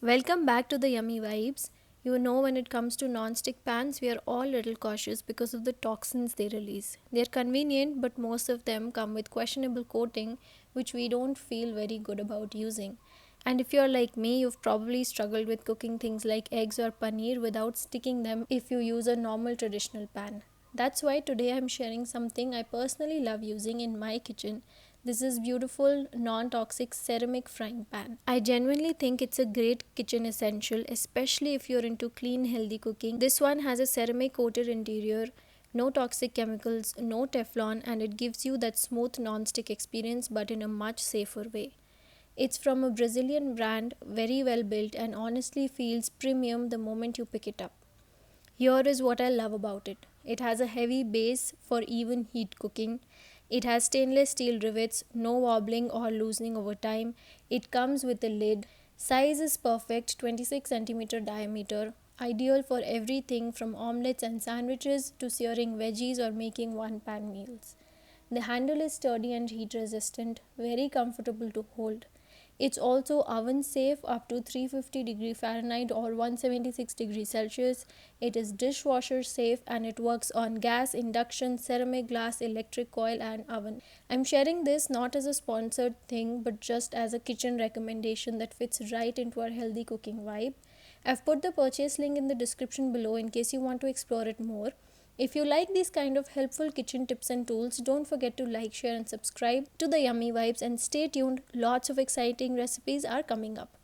Welcome back to the Yummy Vibes. You know, when it comes to non-stick pans, we are all a little cautious because of the toxins they release. They're convenient, but most of them come with questionable coating, which we don't feel very good about using. And if you're like me, you've probably struggled with cooking things like eggs or paneer without sticking them if you use a normal traditional pan. That's why today I'm sharing something I personally love using in my kitchen. This is beautiful non-toxic ceramic frying pan. I genuinely think it's a great kitchen essential, especially if you're into clean healthy cooking. This one has a ceramic coated interior, no toxic chemicals, no Teflon, and it gives you that smooth non-stick experience but in a much safer way. It's from a Brazilian brand, very well built, and honestly feels premium the moment you pick it up. Here is what I love about it. It has a heavy base for even heat cooking. It has stainless steel rivets, no wobbling or loosening over time. It comes with a lid. Size is perfect, 26 centimeter diameter, ideal for everything from omelettes and sandwiches to searing veggies or making one pan meals. The handle is sturdy and heat resistant, very comfortable to hold. It's also oven safe up to 350 Fahrenheit or 176 Celsius. It is dishwasher safe and it works on gas, induction, ceramic, glass, electric coil and oven. I'm sharing this not as a sponsored thing but just as a kitchen recommendation that fits right into our healthy cooking vibe. I've put the purchase link in the description below in case you want to explore it more. If you like these kind of helpful kitchen tips and tools, don't forget to like, share and subscribe to the Yummy Vibes and stay tuned. Lots of exciting recipes are coming up.